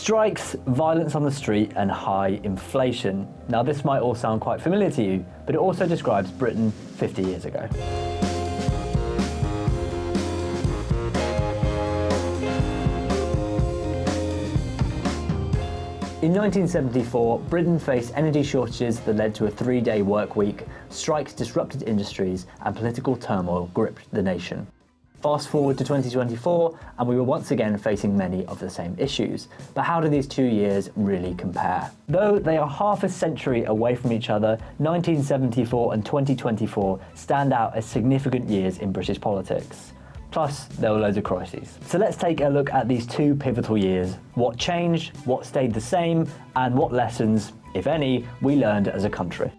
Strikes, violence on the street and high inflation. Now this might all sound quite familiar to you, but it also describes Britain 50 years ago. In 1974, Britain faced energy shortages that led to a 3-day work week, strikes disrupted industries, and political turmoil gripped the nation. Fast forward to 2024, and we were once again facing many of the same issues. But how do these 2 years really compare? Though they are half a century away from each other, 1974 and 2024 stand out as significant years in British politics. Plus, there were loads of crises. So let's take a look at these 2 pivotal years. What changed, what stayed the same, and what lessons, if any, we learned as a country.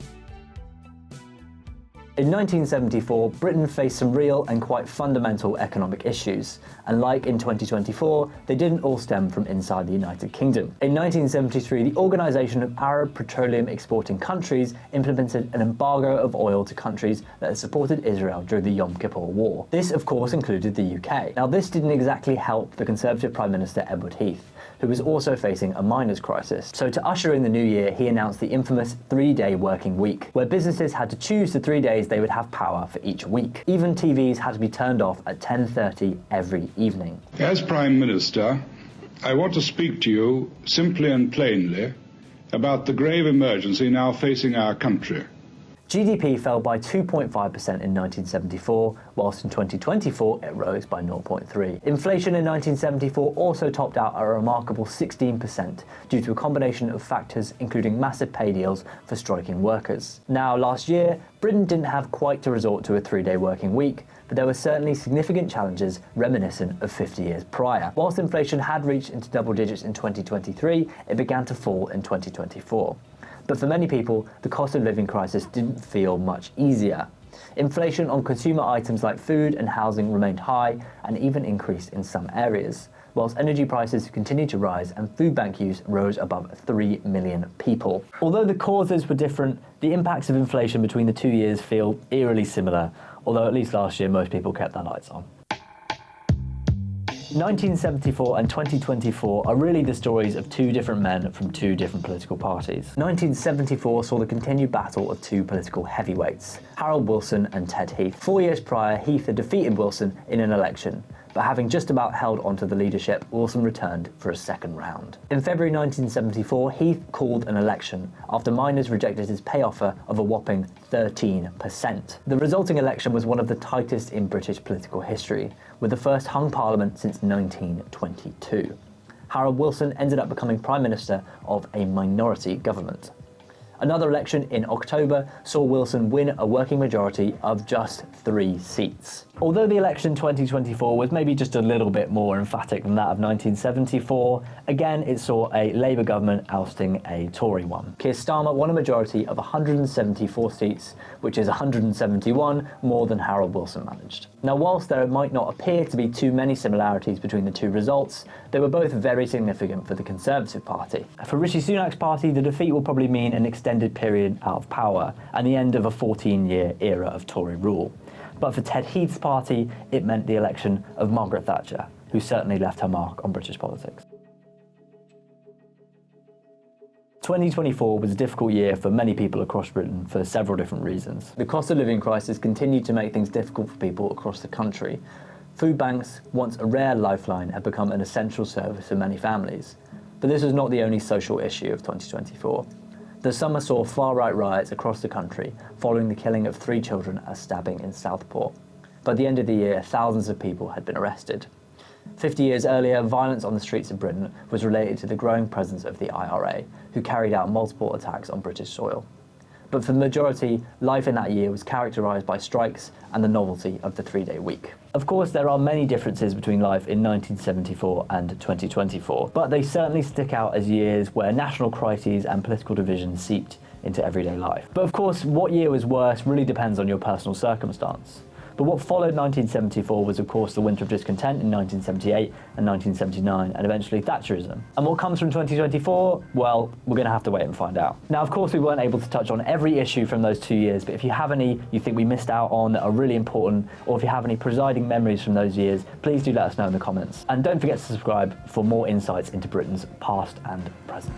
In 1974, Britain faced some real and quite fundamental economic issues, and like in 2024, they didn't all stem from inside the United Kingdom. In 1973, the Organisation of Arab Petroleum Exporting Countries implemented an embargo of oil to countries that had supported Israel during the Yom Kippur War. This, of course, included the UK. Now, this didn't exactly help the Conservative Prime Minister Edward Heath, who was also facing a miners' crisis. So to usher in the new year, he announced the infamous 3-day working week, where businesses had to choose the 3 days they would have power for each week. Even TVs had to be turned off at 10:30 every evening. As Prime Minister, I want to speak to you simply and plainly about the grave emergency now facing our country. GDP fell by 2.5% in 1974, whilst in 2024 it rose by 0.3%. Inflation in 1974 also topped out at a remarkable 16% due to a combination of factors including massive pay deals for striking workers. Now, last year, Britain didn't have quite to resort to a 3-day working week, but there were certainly significant challenges reminiscent of 50 years prior. Whilst inflation had reached into double digits in 2023, it began to fall in 2024. But for many people, the cost of living crisis didn't feel much easier. Inflation on consumer items like food and housing remained high and even increased in some areas, whilst energy prices continued to rise and food bank use rose above 3 million people. Although the causes were different, the impacts of inflation between the 2 years feel eerily similar, although at least last year most people kept their lights on. 1974 and 2024 are really the stories of 2 different men from 2 different political parties. 1974 saw the continued battle of 2 political heavyweights, Harold Wilson and Ted Heath. 4 years prior, Heath had defeated Wilson in an election, but having just about held onto the leadership, Wilson returned for a second round. In February 1974, Heath called an election after miners rejected his pay offer of a whopping 13%. The resulting election was one of the tightest in British political history, with the first hung parliament since 1922. Harold Wilson ended up becoming Prime Minister of a minority government. Another election in October saw Wilson win a working majority of just 3 seats. Although the election in 2024 was maybe just a little bit more emphatic than that of 1974, again it saw a Labour government ousting a Tory one. Keir Starmer won a majority of 174 seats, which is 171 more than Harold Wilson managed. Now, whilst there might not appear to be too many similarities between the 2 results, they were both very significant for the Conservative Party. For Rishi Sunak's party, the defeat will probably mean an extended period out of power and the end of a 14-year era of Tory rule. But for Ted Heath's party, it meant the election of Margaret Thatcher, who certainly left her mark on British politics. 2024 was a difficult year for many people across Britain for several different reasons. The cost of living crisis continued to make things difficult for people across the country. Food banks, once a rare lifeline, have become an essential service for many families. But this was not the only social issue of 2024. The summer saw far-right riots across the country following the killing of 3 children at a stabbing in Southport. By the end of the year, thousands of people had been arrested. 50 years earlier, violence on the streets of Britain was related to the growing presence of the IRA, who carried out multiple attacks on British soil. But for the majority, life in that year was characterised by strikes and the novelty of the 3-day week. Of course, there are many differences between life in 1974 and 2024, but they certainly stick out as years where national crises and political divisions seeped into everyday life. But of course, what year was worse really depends on your personal circumstance. But what followed 1974 was, of course, the winter of discontent in 1978 and 1979, and eventually Thatcherism. And what comes from 2024? Well, we're going to have to wait and find out. Now, of course, we weren't able to touch on every issue from those 2 years, but if you have any you think we missed out on that are really important, or if you have any presiding memories from those years, please do let us know in the comments. And don't forget to subscribe for more insights into Britain's past and present.